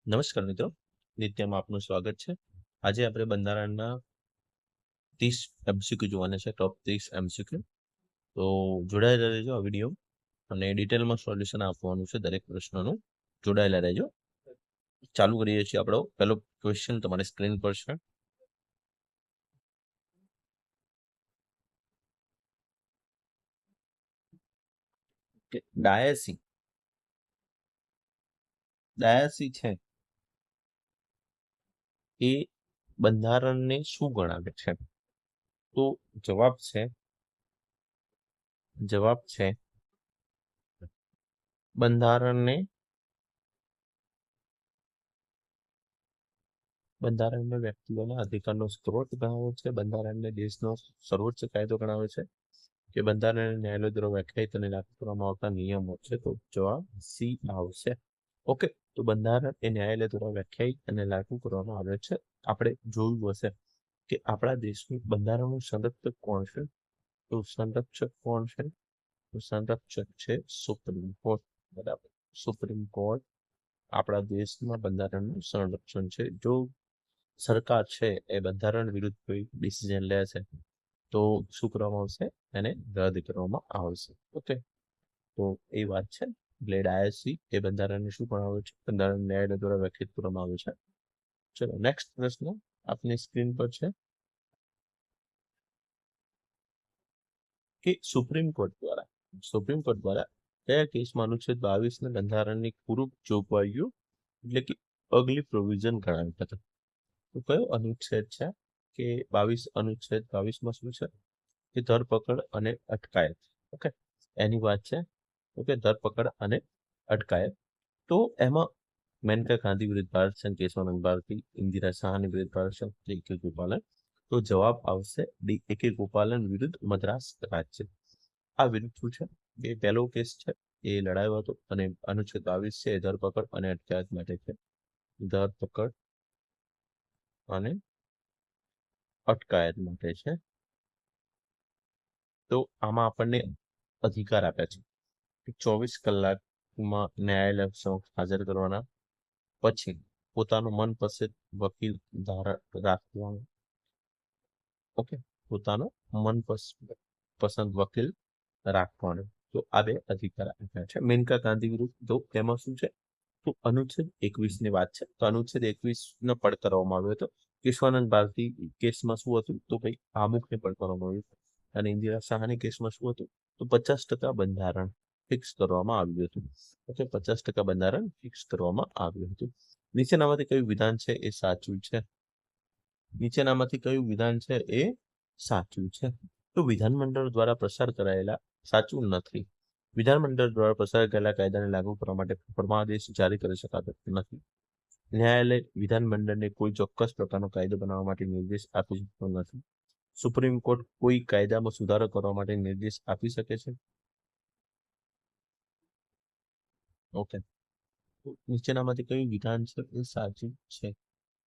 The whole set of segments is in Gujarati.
નમસ્કાર મિત્રો, નિત્યમાં આપનું સ્વાગત છે. આજે આપણે બંધારણના 30 MCQ જોવાના છે, ટોપ 30 MCQ. તો જોડાયેલા રહેજો આ વિડીયો અને ડિટેલમાં સોલ્યુશન આપવાનું છે દરેક પ્રશ્નનું. જોડાયેલા રહેજો. ચાલુ કરીએ છીએ. આપણો પહેલો ક્વેશ્ચન તમારી સ્ક્રીન પર છે. કે ડાયાસી છે એ બંધારણને શું ગણાવે છે? તો જવાબ છે બંધારણને વ્યક્તિઓના અધિકારનો સ્ત્રોત ગણાવે છે. બંધારણને દેશનો સર્વોચ્ચ કાયદો ગણાવે છે. કે બંધારણ ન્યાયાલય દ્વારા વ્યાખ્યાયિત અને લાગુ કરવામાં આવતા નિયમો છે. તો જવાબ સી આવશે. ઓકે, તો બંધારણ એ ન્યાયાલય દ્વારા વ્યાખ્યાયિત અને લાગુ કરવામાં આવે છે. આપણે જોયું હશે કે આપણા દેશનું બંધારણનું સંરક્ષક કોણ છે? તો સંરક્ષક કોણ છે? તો સંરક્ષક છે સુપ્રીમ કોર્ટ. બરાબર, સુપ્રીમ કોર્ટ આપણા દેશમાં બંધારણનું સંરક્ષણ છે. જો સરકાર છે એ બંધારણ વિરુદ્ધ કોઈ ડિસિઝન લે છે તો શું કરવામાં આવશે? એને રદ કરવામાં આવશે. ઓકે, તો એ વાત છે. એટલે ડાયાસી એ બંધારણને શું ગણાવે છે? બંધારણ ન્યાયાલય દ્વારા વ્યાખ્યાયિત કરવામાં આવે છે. ચલો, નેક્સ્ટ પ્રશ્ન આપની સ્ક્રીન પર છે કે સુપ્રીમ કોર્ટ દ્વારા કયા કેસમાં અનુચ્છેદ 22 ને બંધારણની પૂરક જોગવાઈઓ એટલે કે અગલી પ્રોવિઝન ગણાવી હતી? તો કયો અનુચ્છેદ છે? કે 22 અનુચ્છેદ 22માં શું છે? કે ધરપકડ અને અટકાયત. ઓકે, એની વાત છે. ઓકે, ધરપકડ અને અટકાયત. તો એમાં મેનકા ગાંધી વિરુદ્ધ ભારત સંઘ, કેશવાનંદ ભારતી, ઇન્દિરા શાહની વિરુદ્ધ ભારત સંઘ, A.K. ગોપાલન. તો જવાબ આવશે ડી, A.K. ગોપાલન વિરુદ્ધ મદ્રાસ રાજ્ય. આ વિરુદ્ધ શું છે? એ પહેલો કેસ છે એ લડાયો હતો અને અનુચ્છેદ 22 છે એ ધરપકડ અને અટકાયત માટે છે. ધરપકડ અને અટકાયત માટે છે. તો આમાં આપણને અધિકાર આપ્યા છે કે 24 કલાકમાં ન્યાયાલય સમક્ષ હાજર કરવાના, પછી પોતાનો મનપસંદ વકીલ રાખવાનો. ઓકે, પોતાનો મનપસંદ વકીલ રાખવાનો. તો આ બે અધિકાર આપ્યા છે. મેનકા ગાંધી વિરુદ્ધ તો તેમાં શું છે? તો અનુચ્છેદ 21 ની વાત છે. તો અનુચ્છેદ 21 નો પડકારવામાં આવ્યો હતો. કેશવાનંદ ભારતી કેસમાં શું હતું? તો ભાઈ આમુખને પડકારવામાં આવ્યું હતું. અને ઇન્દિરા શાહની કેસમાં શું હતું? તો 50% બંધારણ ફિક્સ કરવામાં આવ્યું હતું. ઓકે, 50% બંધારણ ફિક્સ કરવામાં આવ્યું હતું. નીચેનામાંથી કયું વિધાન છે એ સાચું છે? નીચેનામાંથી કયું વિધાન છે એ સાચું છે? તો વિધાનમંડળ દ્વારા પસાર કરાયેલા, સાચું નથી. વિધાનમંડળ દ્વારા પસાર કરેલા કાયદાને લાગુ કરવા માટે ફરમાદેશ જારી કરી શકાતો નથી. ન્યાયાલય વિધાનમંડળને કોઈ ચોક્કસ પ્રકારનો કાયદો બનાવવા માટે નિર્દેશ આપી શકતો નથી. સુપ્રીમ કોર્ટ કોઈ કાયદામાં સુધારો કરવા માટે નિર્દેશ આપી શકે છે? ઓકે, નીચેનામાંથી કયું વિધાન છે એ સાચું છે?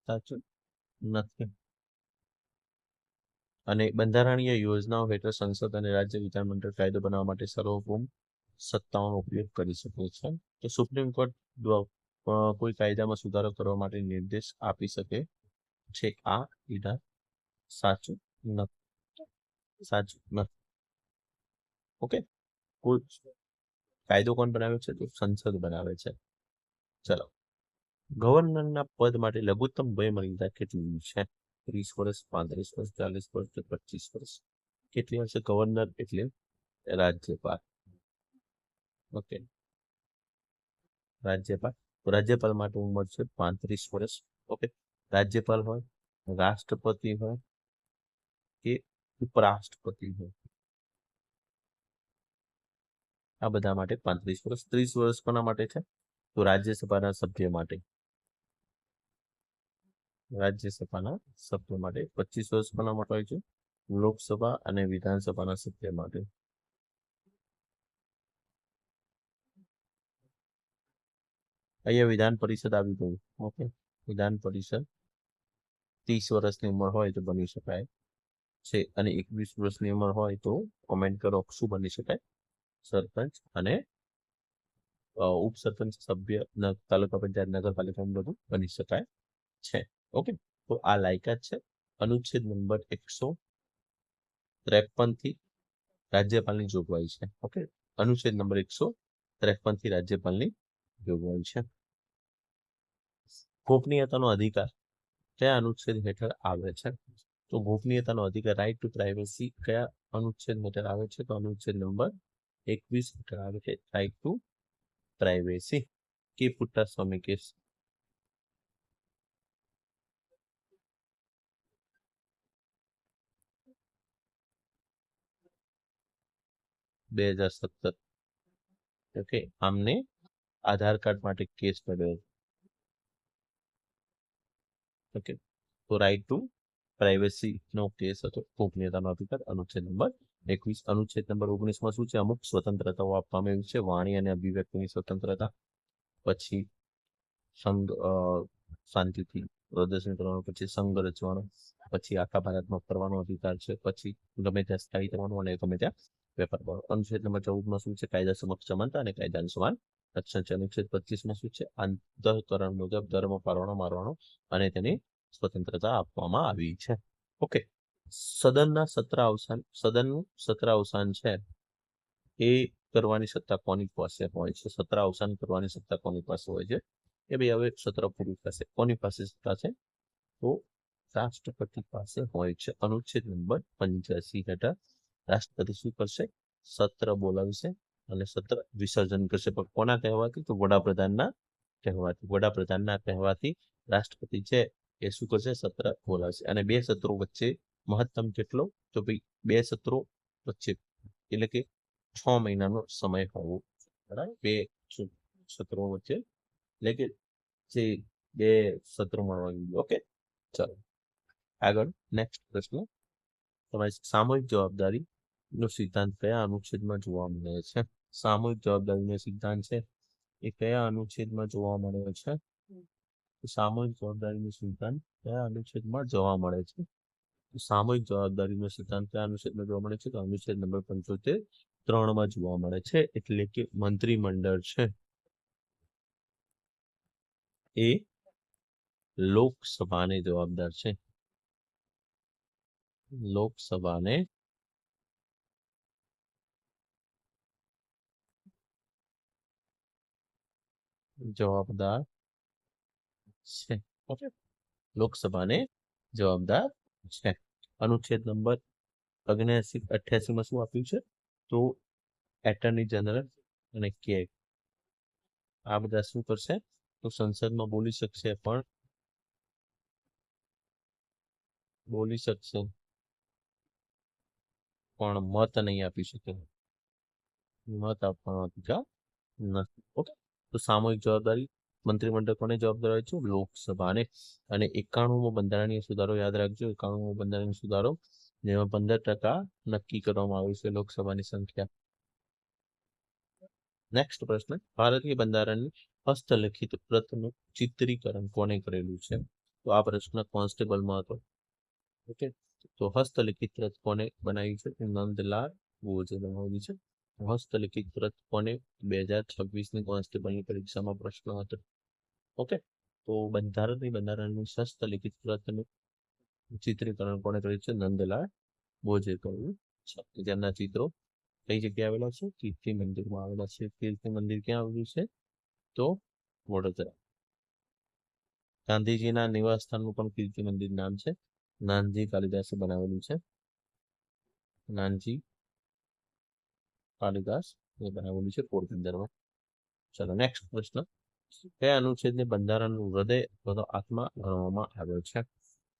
સાચું નથી. અને બંધારણીય યોજનાઓ હેઠળ સંસદ અને રાજ્ય વિધાનમંડળ કાયદો બનાવવા માટે સાર્વભૌમ સત્તાઓનો ઉપયોગ કરી શકે છે. તો સુપ્રીમ કોર્ટ કોઈ કાયદામાં સુધારો કરવા માટે નિર્દેશ આપી શકે છે. આ વિધાન સાચું નથી. સાચું નથી. ઓકે, કોઈ કાયદો કોણ બનાવે છે? તો સંસદ બનાવે છે. ચલો, ગવર્નરના પદ માટે લઘુત્તમ વયમર્યાદા કેટલી છે? 30 વર્ષ, 35 વર્ષ, 40 વર્ષ કે 25 વર્ષ? કેટલી હશે? ગવર્નર એટલે રાજ્યપાલ. ઓકે, રાજ્યપાલ. તો રાજ્યપાલ માટે ઉંમર છે 35 વર્ષ. ઓકે, રાજ્યપાલ હોય, રાષ્ટ્રપતિ હોય કે ઉપરાષ્ટ્રપતિ હોય, આ બધા માટે 35 વર્ષ. 30 વર્ષ કોના માટે છે? તો રાજ્યસભાના સભ્ય માટે. રાજ્યસભાના સભ્ય માટે. 25 વર્ષ કોના માટે હોય છે? લોકસભા અને વિધાનસભાના સભ્ય માટે. અહીંયા વિધાન પરિષદ આવી ગયું. ઓકે, વિધાન પરિષદ 30 વર્ષની ઉંમર હોય તો બની શકાય છે, અને 21 વર્ષની ઉંમર હોય તો કોમેન્ટ કરો શું બની શકાય? સરપંચ અને ઉપસરપંચ સભ્ય તાલુકા પંચાયત નગરપાલિકામાં બધું બની શકાય છે. ઓકે, તો આ લાયકાત છે. અનુચ્છેદ નંબર 153 થી રાજ્યપાલની જોગવાઈ છે. ઓકે, અનુચ્છેદ નંબર 153 થી રાજ્યપાલની જોગવાઈ છે. ગોપનીયતાનો અધિકાર કયા અનુચ્છેદ હેઠળ આવે છે? તો ગોપનીયતાનો અધિકાર રાઇટ ટુ પ્રાઇવસી કયા અનુચ્છેદ હેઠળ આવે છે? તો અનુચ્છેદ નંબર 21 હેઠળ આવે છે, રાઇટ ટુ પ્રાઇવેસી. કે પુટ્ટાસ્વામી કેસ 2017. ઓકે, આમને આધાર કાર્ડ માટે કેસ કર્યો. ઓકે, તો રાઇટ ટુ પ્રાઇવેસી નો કેસ હતો, ગોપનીયતાનો અધિકાર અનુચ્છેદ નંબર 21. અનુચ્છેદ નંબર 19 માં શું છે? અમુક સ્વતંત્રતાઓ આપવામાં આવી છે. વાણી અને અભિવ્યક્તિની સ્વતંત્રતા, પછી સંઘ શાંતિથી પ્રદર્શન કરવાનો, પછી સંઘ રચવાનો, પછી આખા ભારતમાં ફરવાનો અધિકાર છે, પછી ગમે ત્યાં સ્થાયી થવાનો અને ગમે ત્યાં વેપાર કરવાનો. અનુચ્છેદ નંબર 14 માં શું છે? કાયદા સમક્ષ સમાનતા અને કાયદાનું સમાન રક્ષણ છે. અનુચ્છેદ 25 માં શું છે? અંતઃકરણ મુજબ ધર્મ પાળવાનો મારવાનો અને તેની સ્વતંત્રતા આપવામાં આવી છે. ઓકે, સદનનું સત્ર અવસાન છે એ કરવાની સત્તા કોની પાસે હોય છે? સત્ર અવસાન કરવાની સત્તા કોની પાસે હોય છે? કે ભાઈ હવે સત્ર પૂરું થશે, કોની પાસે સત્તા છે? તો રાષ્ટ્રપતિ પાસે હોય છે. અનુચ્છેદ નંબર 85 હેઠળ રાષ્ટ્રપતિ શું કરશે? સત્ર બોલાવશે અને સત્ર વિસર્જન કરશે. પણ કોના કહેવાથી? તો વડાપ્રધાનના કહેવાથી. વડાપ્રધાનના કહેવાથી રાષ્ટ્રપતિ છે એ શું કરશે? સત્ર બોલાવશે. અને બે સત્રો વચ્ચે મહત્તમ કેટલો? તો ભાઈ બે સત્રો વચ્ચે એટલે કે 6 મહિનાનો સમય હોવો, બરાબર? બે સત્રો વચ્ચે એટલે કે જે બે સત્રો મળવા. ઓકે, ચાલો આગળ નેક્સ્ટ પ્રશ્ન. તમારી સામૂહિક જવાબદારી નો સિદ્ધાંત કયા અનુચ્છેદમાં જોવા મળે છે? સામૂહિક જવાબદારીનો સિદ્ધાંત છે એ કયા અનુચ્છેદમાં જોવા મળે છે? સામૂહિક જવાબદારીનો સિદ્ધાંત કયા અનુચ્છેદમાં જોવા મળે છે? સામૂહિક જવાબદારીનો સિદ્ધાંત કયા અનુચ્છેદમાં જોવા મળે છે? તો અનુચ્છેદ નંબર 75(3) માં જોવા મળે છે. એટલે કે મંત્રીમંડળ છે એ લોકસભાને જવાબદાર છે. લોકસભાને જવાબદાર છે. ઓકે, લોકસભાને જવાબદાર છે. અનુચ્છેદ નંબર 88 માં શું આપ્યું છે? તો એટર્ની જનરલ અને કે આ બધા શું કરશે? તો સંસદમાં બોલી શકશે પણ મત નહીં આપી શકે. મત આપવાનો અધિકાર નથી. ઓકે, તો સામૂહિક જવાબદારી મંત્રીમંડળ કોને જવાબદાર હોય છે? લોકસભાને. અને 91મો બંધારણીય સુધારો યાદ રાખજો. 91મો બંધારણીય સુધારો જેમાં 15% નક્કી કરવામાં આવ્યું છે લોકસભાની સંખ્યા. નેક્સ્ટ પ્રશ્ન. ભારતીય બંધારણની હસ્તલિખિત પ્રતનું ચિત્રીકરણ કોને કરેલું છે? તો આ પ્રશ્ન કોન્સ્ટેબલમાં હતો. ઓકે, તો હસ્તલિખિત પ્રત કોને બનાવી છે? નંદલાલ બોઝે બનાવેલી છે. હસ્તલિખિત પ્રત કોને? 2026ની કોન્સ્ટેબલની પરીક્ષામાં પ્રશ્ન હતો. ઓકે, તો બંધારણની હસ્તલિખિત પ્રતનું ચિત્રીકરણ કોને કર્યું છે? નંદલાલ બોઝે કર્યું છે. જેમના ચિત્રો કઈ જગ્યાએ આવેલા છે? કીર્તિ મંદિરમાં આવેલા છે. કીર્તિ મંદિર ક્યાં આવેલું છે? તો વડોદરા. ગાંધીજીના નિવાસ સ્થાનનું પણ કીર્તિ મંદિર નામ છે. નાનજી કાલિદાસે બનાવેલું છે. નાનજી કાલિદાસ એ બનાવેલું છે પોરબંદરમાં. ચલો નેક્સ્ટ પ્રશ્ન. કયા અનુચ્છેદને બંધારણનું હૃદય અથવા આત્મા ગણવામાં આવ્યો છે?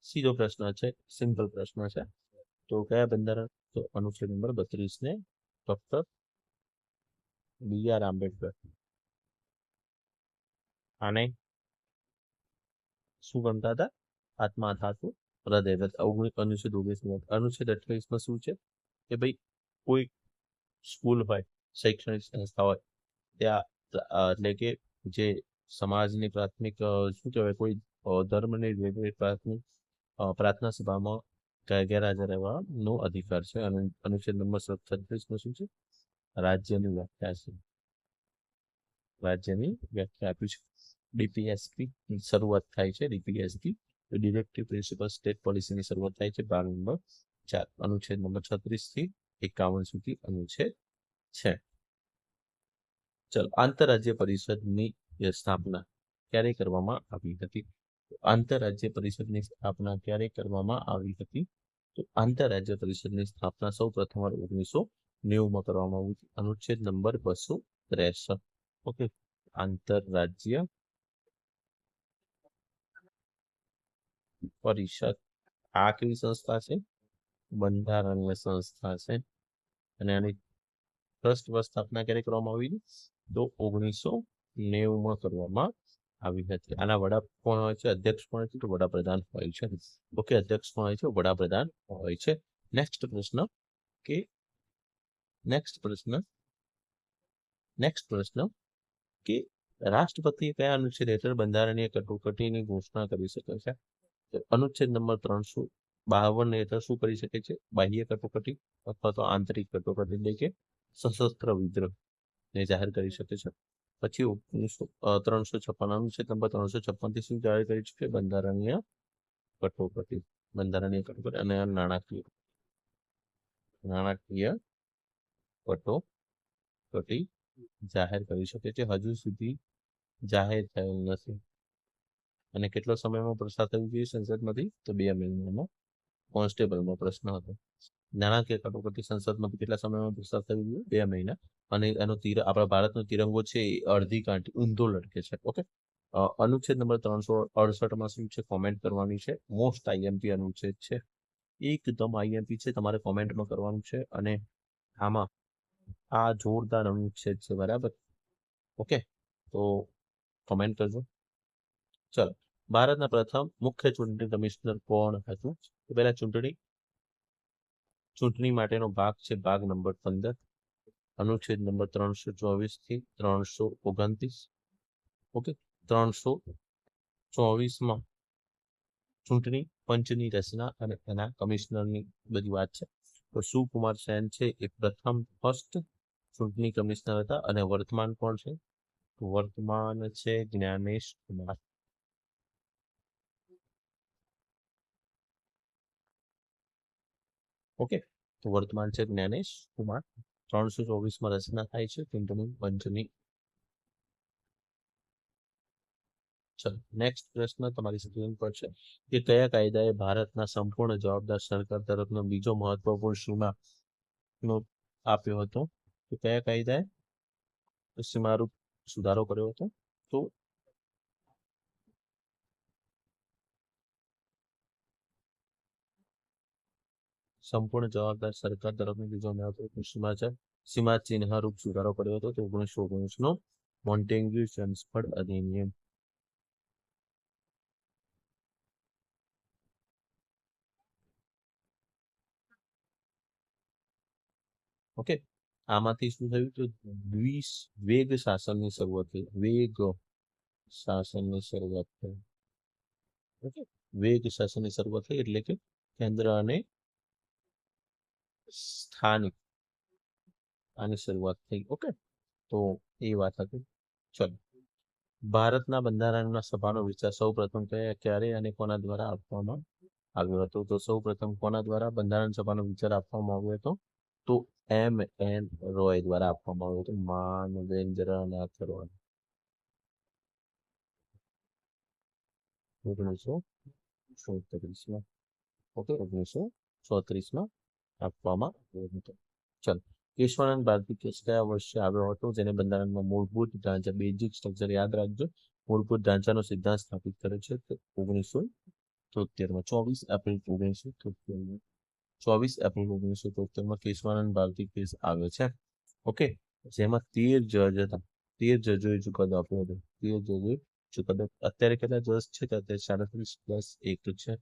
સીધો પ્રશ્ન છે, સિમ્પલ પ્રશ્ન છે. તો કયા બંધારણ? તો અનુચ્છેદ નંબર 32 ને ડોક્ટર BR આંબેડકર આને શું ગણતા હતા? આત્મા ધાતુ હૃદય. અનુચ્છેદ 19. અનુચ્છેદ 28 માં શું છે? કે ભાઈ કોઈ સ્કૂલ હોય, શૈક્ષણિક સંસ્થા હોય, ત્યાં એટલે કે જે સમાજની પ્રાથમિક શું કહેવાય, કોઈ ધર્મની પ્રાથમિક પ્રાર્થના સભામાં ગેરહાજર રહેવાનો અધિકાર છે. અને અનુચ્છેદ નંબર 36 માં શું છે? રાજ્યની વ્યાખ્યા છે. રાજ્યની વ્યાખ્યા આપી છે. ડીપીએસપી શરૂઆત થાય છે. ડીપીએસપી ડિરેક્ટિવ પ્રિન્સિપલ સ્ટેટ પોલિસીની શરૂઆત થાય છે ભાગ નંબર 4 અનુચ્છેદ નંબર 36 થી 51 સુધી અનુચ્છેદ છે. ચલો, આંતરરાજ્ય પરિષદની સ્થાપના ક્યારે કરવામાં આવી હતી? આંતરરાજ્ય પરિષદની સ્થાપના ક્યારે કરવામાં આવી હતી? તો આંતરરાજ્ય પરિષદની સ્થાપના સૌ પ્રથમવાર 1990 કરવામાં આવી હતી. અનુચ્છેદ નંબર 263. ઓકે, આંતરરાજ્ય પરિષદ આ કેવી સંસ્થા છે? બંધારણીય સંસ્થા છે. અને આની ટ્રસ્ટ સ્થાપના ક્યારે કરવામાં આવી? તો 1990 કરવામાં આવી હતી. આના વડા કોણ હોય છે? અધ્યક્ષ કોણ હોય છે? તો વડાપ્રધાન હોય છે. ઓકે, અધ્યક્ષ કોણ હોય છે? વડાપ્રધાન હોય છે. નેક્સ્ટ પ્રશ્ન કે રાષ્ટ્રપતિ કયા અનુચ્છેદ હેઠળ બંધારણીય કટોકટીની ઘોષણા કરી શકે છે? તો અનુચ્છેદ નંબર 352 હેઠળ શું કરી શકે છે? બાહ્ય કટોકટી અથવા તો આંતરિક કટોકટી એટલે કે સશસ્ત્ર વિદ્રોહ ને જાહેર કરી શકે છે. પછી 356 અનુચ્છેદ નંબર 356 થી શું જાહેર કરી છે? બંધારણીય કટોકટી અને નાણાકીય કટોકટી જાહેર કરી શકે છે. હજુ સુધી જાહેર થયેલ નથી. અને કેટલો સમયમાં પસાર થવું જોઈએ સંસદમાંથી? તો 2 મહિનામાં. કોન્સ્ટેબલનો પ્રશ્ન હતો. નાણાકીય કટોકટી સંસદમાંથી કેટલા સમયમાં પસાર થવું જોઈએ? 2 મહિના. અને એનો આપણા ભારતનો તિરંગો છે એ અડધી કાંઠી ઊંધો લટકે છે. ઓકે, અનુચ્છેદ નંબર 368 શું છે? કોમેન્ટ કરવાની છે. મોસ્ટ આઈએમપી અનુચ્છેદ છે. એકદમ આઈએમપી છે. તમારે કોમેન્ટમાં કરવાનું છે. અને આમાં આ જોરદાર અનુચ્છેદ છે, બરાબર? ઓકે, તો કોમેન્ટ કરજો. ચલો, ભારતના પ્રથમ મુખ્ય ચૂંટણી કમિશનર કોણ હતું? તો પહેલા ચૂંટણી માટેનો ભાગ છે ભાગ નંબર 15 અનુચ્છેદ નંબર 324 થી 329. ઓકે, 324માં ચૂંટણી પંચની રચના અને એના કમિશનરની બધી વાત છે. તો સુકુમાર સેન છે એ ફર્સ્ટ ચૂંટણી કમિશનર હતા. અને વર્તમાન કોણ છે? વર્તમાન છે જ્ઞાનેશ કુમાર. ઓકે, તો વર્તમાન છે જ્ઞાનેશ કુમાર. 324માં રચના થાય છે ચૂંટણી પંચની. ચલો, નેક્સ્ટ પ્રશ્ન તમારી સ્ક્રીન પર છે કે કયા કાયદાએ ભારતના સંપૂર્ણ જવાબદાર સરકાર તરફનો બીજો મહત્વપૂર્ણ સીમાનો આપ્યો હતો? તો કયા કાયદાએ સીમારૂપ સુધારો કર્યો હતો? તો સંપૂર્ણ જવાબદાર સરકાર તરફનો બીજો મહત્વપૂર્ણ સીમા ચિહ્નરૂપ સુધારો કર્યો હતો. તો 1919નો મોન્ટેગ્યુ ચેમ્સફોર્ડ અધિનિયમ. ઓકે, આમાંથી શું થયું? તો વેગ શાસનની શરૂઆત થઈ. ઓકે, વેગ શાસનની શરૂઆત થઈ એટલે કે કેન્દ્ર અને સ્થાનિક આની શરૂઆત થઈ. ઓકે, તો એ વાત હતી. ચલો, ભારતના બંધારણના સભાનો વિચાર સૌ પ્રથમ ક્યારે અને કોના દ્વારા આપવામાં આવ્યો હતો? તો સૌ પ્રથમ કોના દ્વારા બંધારણ સભાનો વિચાર આપવામાં આવ્યો હતો? તો M.N. રોય દ્વારા આપવામાં આવ્યો હતો. માનવેન્દ્રનાથ રોય. 1936માં. ઓકે, 1936માં આપવામાં આવ્યો હતો. ચલો, કેશવાનંદ ભારતી કેસ કયા વર્ષે આવ્યો હતો? જેને બંધારણમાં મૂળભૂત ઢાંચા બેઝિક સ્ટ્રક્ચર યાદ રાખજો. મૂળભૂત ઢાંચાનો સિદ્ધાંત સ્થાપિત કરે છે. 1973માં 24 April 1973. 24 April 1973માં Keshavananda Bharati case આવ્યો છે. ઓકે, જેમાં 13 જજ હતા. 13 જજોએ ચુકાદો આપ્યો હતો. 13 જજોએ ચુકાદો. અત્યારે કેટલા જજ છે? કે અત્યારે 37+1 છે.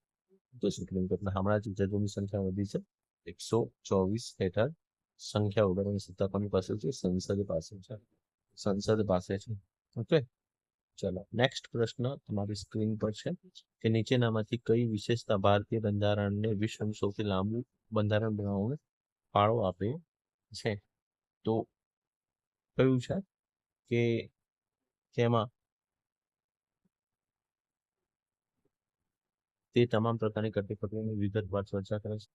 તો સુપ્રીમ કોર્ટના હમણાં જ જજોની સંખ્યા વધી છે. 124 હેઠળ સંખ્યા વધારવાની સત્તા કોની પાસે છે? સંસદ પાસે છે. ઓકે, ચલો, નેક્સ્ટ પ્રશ્ન તમારી સ્ક્રીન પર છે કે નીચેનામાંથી કઈ વિશેષતા ભારતીય બંધારણને વિશ્વનું સૌથી લાંબુ બંધારણ બનાવવામાં ફાળો આપે છે? તો કયું છે? કે તેમાં તે તમામ પ્રકારની કટોકટીની વિગતવાર ચર્ચા કરે છે,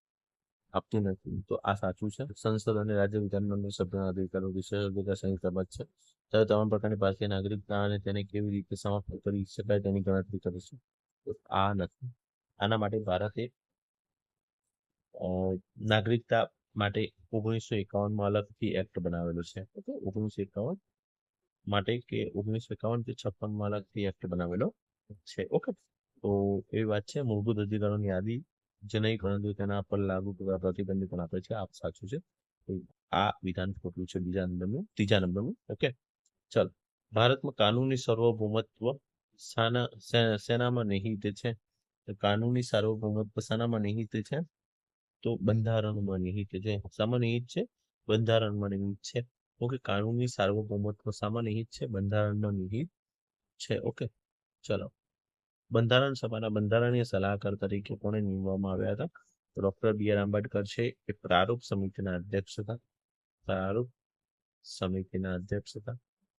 આપતી નથી. તો આ સાચું છે. સંસદ અને રાજ્ય વિધાનમંડળ સભ્યોના અધિકારો વિશેષાધિકાર સંહિતા બાદ છે. ત્યારે તમામ પ્રકારની ભારતીય નાગરિકતા અને તેને કેવી રીતે સમાપ્ત કરી શકાય તેની ગણતરી કરે છે. તો આ નથી. આના માટે ભારતે નાગરિકતા માટે 1951માં અલગથી એક્ટ બનાવેલો છે. ઓકે, 1951 માટે કે 1951 થી 56માં અલગથી એક્ટ બનાવેલો છે. ઓકે, તો એવી વાત છે. મૂળભૂત અધિકારોની યાદી જે નહીં પરંતુ તેના પર લાગુ કરવા પ્રતિબંધ પણ આપે છે. આ સાચું છે. આ વિધાન ખોટું છે. ત્રીજા નંબરનું. ઓકે, ચાલો. ભારતમાં કાનૂની સાર્વભૌમત્વ શેનામાં નિહિત છે? તો કાનૂની સાર્વભૌમત્વ શાનામાં નિહિત છે? તો બંધારણમાં નિહિત છે. શામાં નિહિત છે? બંધારણમાં નિહિત છે. ઓકે, કાનૂની સાર્વભૌમત્વ શામાં નિહિત છે? બંધારણમાં નિહિત છે. ઓકે, ચલો. બંધારણ સભાના બંધારણીય સલાહકાર તરીકે કોને નિમવામાં આવ્યા હતા? તો ડોક્ટર બી.આર. આંબેડકર છે એ પ્રારૂપ સમિતિના અધ્યક્ષ હતા. પ્રારૂપ સમિતિના અધ્યક્ષ હતા.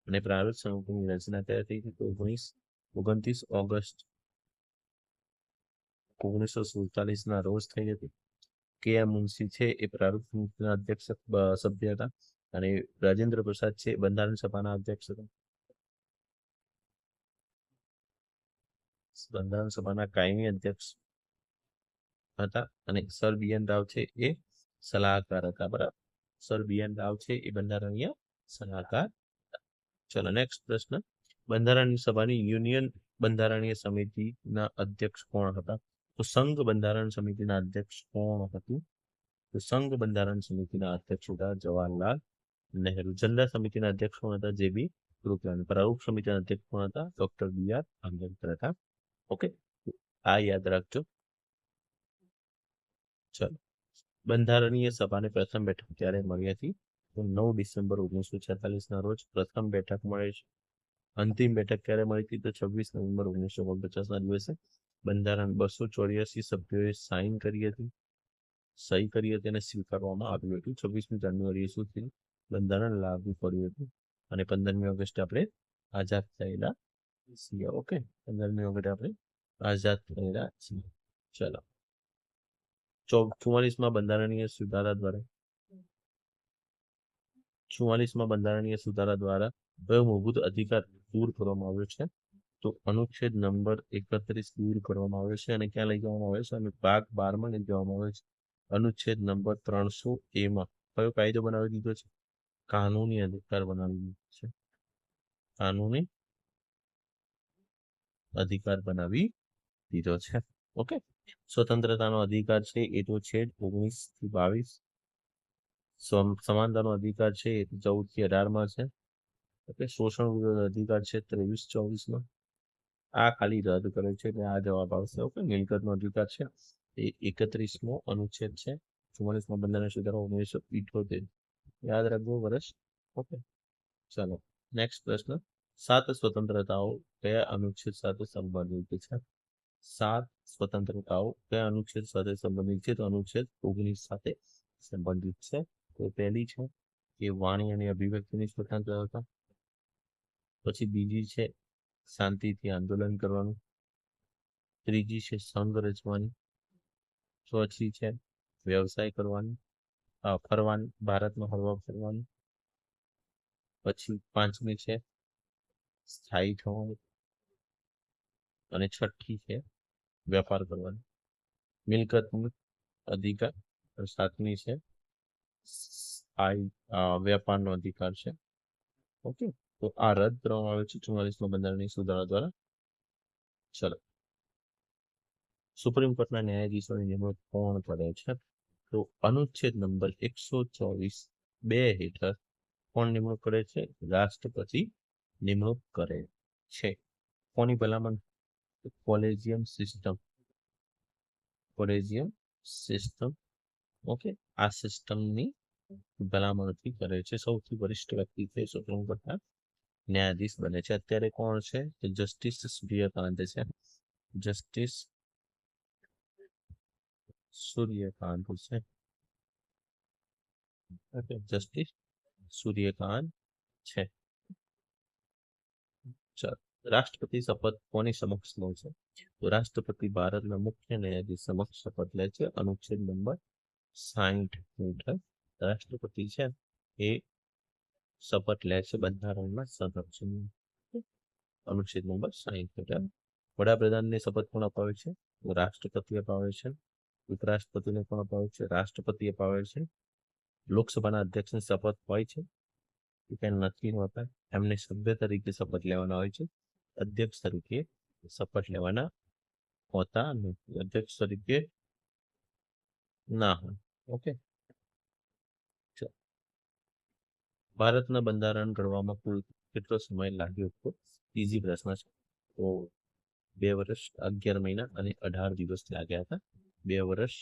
અને પ્રારૂપ સમિતિની રચના ક્યારે થઈ હતી? તો 29 ઓગસ્ટ 1947ના રોજ થઈ હતી. કે.એમ. મુનશી છે એ પ્રારૂપ સમિતિના અધ્યક્ષ સભ્ય હતા. અને રાજેન્દ્ર પ્રસાદ છે બંધારણ સભાના અધ્યક્ષ હતા. બંધારણ સભાના કાયમી અધ્યક્ષ હતા. અને સર બી.એન. રાવ છે એ સલાહકાર હતા. બરાબર, સર બી.એન. રાવ છે એ બંધારણીય સલાહકાર. ચલો, નેક્સ્ટ પ્રશ્ન. બંધારણીય સભાની યુનિયન બંધારણીય સમિતિના અધ્યક્ષ કોણ હતા? તો સંઘ બંધારણ સમિતિના અધ્યક્ષ કોણ હતું? તો સંઘ બંધારણ સમિતિના અધ્યક્ષ હતા જવાહરલાલ નહેરુ. જનરલ સમિતિના અધ્યક્ષ કોણ હતા? જે.બી. કૃપલાની. પ્રારૂપ સમિતિના અધ્યક્ષ કોણ હતા? ડોક્ટર બી.આર. આંબેડકર હતા. ઓકે, આ યાદ રાખજો. ચલો, બંધારણીય સભાને પ્રથમ બેઠક ક્યારે મળી હતી? તો 9 ડિસેમ્બર 1946ના રોજ પ્રથમ બેઠક મળે છે. અંતિમ બેઠક ક્યારે મળી હતી? તો 26 નવેમ્બર 1949ના દિવસે. બંધારણ 284 સભ્યોએ સાઇન કરી હતી, સહી કરી હતી અને સ્વીકારવામાં આવ્યું હતું. 26મી જાન્યુઆરીએ શું થયું? બંધારણ લાગુ પડ્યું હતું. અને 15મી ઓગસ્ટ આપણે આઝાદ થયેલા છીએ. ઓકે, 15મી ઓગસ્ટ આપણે આઝાદ થયેલા છીએ. ચલો, 44માં બંધારણીય સુધારા દ્વારા 44માં બંધારણીય સુધારા દ્વારા કયો મૂળભૂત અધિકાર દૂર કરવામાં આવ્યો છે? તો અનુચ્છેદ નંબર 31 દૂર કરવામાં આવ્યો છે. અને ક્યાં લઈ જવામાં આવે છે? અને ભાગ 12માં લઈ જવામાં આવે છે. અનુચ્છેદ નંબર 300A માં કયો કાયદો બનાવી દીધો છે? કાનૂની અધિકાર બનાવી દીધો છે. કાનૂની અધિકાર બનાવી દીધો છે. ઓકે, સ્વતંત્રતાનો અધિકાર છે એ તો છે 19 થી 22. સમાનતાનો અધિકાર છે એ 14 થી 18માં છે. ઓકે, શોષણ વિરોધ અધિકાર છે 23-24માં. આ ખાલી રદ કરે છે એટલે આ જવાબ આવશે. ઓકે, મિલકતનો અધિકાર છે એ 31મો અનુચ્છેદ છે. 44માં બંધારણ સુધારો 1978. યાદ રાખજો વર્ષ. ઓકે, ચાલો, નેક્સ્ટ પ્રશ્ન. 7 સ્વતંત્રતાઓ કયા અનુચ્છેદ સાથે સંબંધિત છે? 7 સ્વતંત્રતાઓ કયા અનુચ્છેદ સાથે સંબંધિત છે? તો અનુચ્છેદ 19 સાથે સંબંધિત છે. તો પહેલી છે કે વાણી અને અભિવ્યક્તિની સ્વતંત્રતા. પછી બીજી છે શાંતિથી આંદોલન કરવાનું. ત્રીજી છે સંઘ રચવાની. ચોથી છે વ્યવસાય કરવાની, ફરવાની, ભારતમાં હરવા ફરવાની. પછી 5મી છે સ્થાયી થવાનું. અને 6ઠ્ઠી છે વેપાર કરવાની. મિલકતનો અધિકાર. 7મી છે વેપારનો અધિકાર છે. ઓકે, તો આ રદ કરવામાં આવે છે 44માં બંધારણીય સુધારા દ્વારા. ચલો, સુપ્રીમ કોર્ટના ન્યાયાધીશોની નિમણૂક કોણ કરે છે? તો અનુચ્છેદ નંબર 124(2) હેઠળ કોણ નિમણૂક કરે છે? રાષ્ટ્રપતિ નિમણૂક કરે છે. કોની ભલામણ? Collegium system. Collegium system. Okay, આ સિસ્ટમની ભલામણથી કરે છે. સૌથી વરિષ્ઠ વ્યક્તિ છે સુપ્રીમ કોર્ટના ન્યાયાધીશ બને છે. અત્યારે કોણ છે? જસ્ટિસ સૂર્યકાંત છે. જસ્ટિસ સૂર્યકાંત છે. ઓકે, જસ્ટિસ સૂર્યકાંત છે. ચાલો, રાષ્ટ્રપતિ શપથ કોની સમક્ષ લે છે? તો રાષ્ટ્રપતિ ભારતના મુખ્ય ન્યાયાધીશ સમક્ષ શપથ લે છે. અનુચ્છેદ નંબર 60 હેઠળ રાષ્ટ્રપતિ છે એ શપથ લે છે બંધારણના સંરક્ષણ. અનુચ્છેદ નંબર 60 હેઠળ વડાપ્રધાનને શપથ કોણ અપાવે છે? તો રાષ્ટ્રપતિ અપાવે છે. ઉપરાષ્ટ્રપતિને કોણ અપાવે છે? રાષ્ટ્રપતિ અપાવે છે. લોકસભાના અધ્યક્ષની શપથ હોય છે કે નથી હોતા? એમને સભ્ય તરીકે શપથ લેવાના હોય છે. અધ્યક્ષ તરીકે શપથ લેવાના હોતા નથી. અધ્યક્ષ તરીકે ના હોય. ઓકે. ભારતના બંધારણ ઘડવામાં કુલ કેટલો સમય લાગ્યો હતો? ઈઝી પ્રશ્ન છે. તો 2 વર્ષ 11 મહિના અને 18 દિવસ લાગ્યા હતા. 2 વર્ષ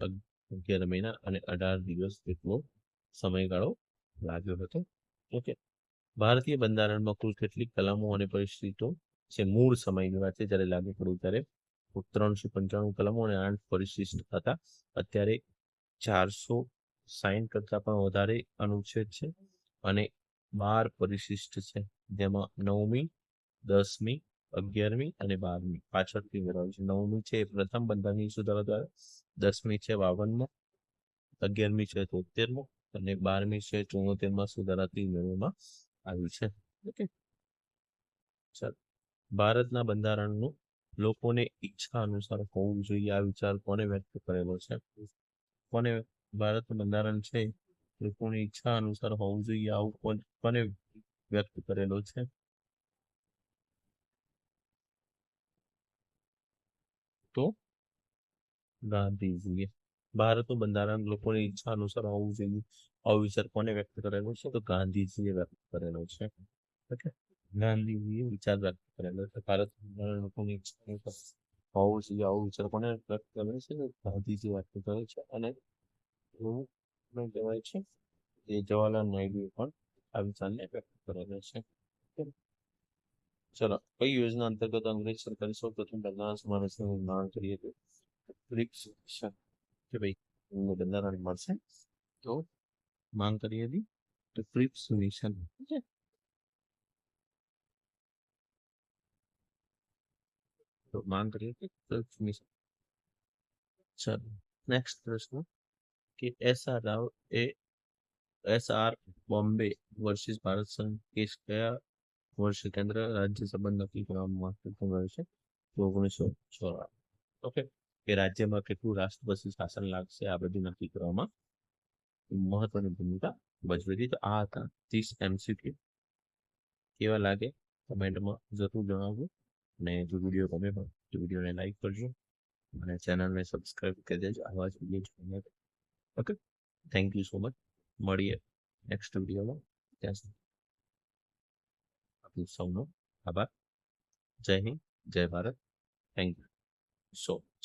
11 મહિના અને 18 દિવસ જેટલો સમયગાળો લાગ્યો હતો. ઓકે. ભારતીય બંધારણમાં કુલ કેટલી કલમો અને પરિસ્થિતિઓ છે? મૂળ સમયની વાત છે જ્યારે લાગુ પડ્યું ત્યારે 395 કલમો અને 8 પરિશિષ્ટ હતા. અત્યારે 460 કરતા પણ વધારે અનુચ્છેદ છે અને 12 પરિશિષ્ટ છે, જેમાં 9મી, 10મી, 11મી અને 12મી પાછળથી મેળવી છે. 9મી છે એ પ્રથમ બંધારણીય સુધારા દ્વારા, 10મી છે 52મો, 11મી છે 73મો અને 12મી છે 74મા સુધારાથી મેળવવામાં આવ્યું છે. ઓકે. ચાલો, ભારતના બંધારણનું લોકોને ઈચ્છા અનુસાર હોવું જોઈએ આ વિચાર કોને વ્યક્ત કરેલો છે? કોને ભારતનું બંધારણ છે લોકોની ઈચ્છા અનુસાર હોવું જોઈએ આવું કોને વ્યક્ત કરેલો છે? તો ગાંધીજીએ. ભારતનું બંધારણ લોકોની ઈચ્છા અનુસાર હોવું જોઈએ આવો વિચાર કોને વ્યક્ત કરેલો છે? તો ગાંધીજીએ વ્યક્ત કરેલો છે. ઓકે. ગાંધીજીએ વિચાર વ્યક્ત કરેલો છે. ભારત બંધારણ લોકોની ઈચ્છા અનુસાર હોવું જોઈએ આવો વિચાર કોને વ્યક્ત કરેલો છે? ગાંધીજી વ્યક્ત કરે છે. અને એવું કહેવાય છે કે જવાહરલાલ નાયડુએ પણ આ વિચારને વ્યક્ત કરેલો છે. ચલો, કઈ યોજના અંતર્ગત અંગ્રેજ સરકારે સૌ પ્રથમ બંધારણ સમાવેશનું નિર્માણ કર્યું હતું? બ્રિક્સ કે ભાઈ એમનું બંધારણ મળશે તો માંગ કરી હતી તો ક્રિપ્સ મિશન. તો માંગ કરી હતી ક્રિપ્સ મિશન. ચાલો, નેક્સ્ટ પ્રશ્ન કે એસઆર રાવ એ એસઆર બોમ્બે વર્સિસ ભારત સંઘ કેસ કયા વર્ષે કેન્દ્ર રાજ્ય સંબંધ નક્કી કરવામાં આવ્યો છે? તો 1994. ઓકે. કે રાજ્યમાં કેટલું રાષ્ટ્રપતિ શાસન લાગશે આ બધું નક્કી કરવામાં મહત્વની ભૂમિકા ભજવી હતી. તો આ હતા 30 MCQ. કેવા લાગે કમેન્ટમાં જરૂર જણાવજો. અને જો વિડીયો ગમે હોય તો વિડીયોને લાઈક કરજો અને ચેનલને સબસ્ક્રાઇબ કરી દેજો આવા જ વિડીયો જોવા માટે. Okay. Thank you so much. મળીએ નેક્સ્ટ વિડીયોમાં. ત્યાં સુધી આપનું સૌનો આભાર. જય હિન્દ, જય Bharat. Thank you so much.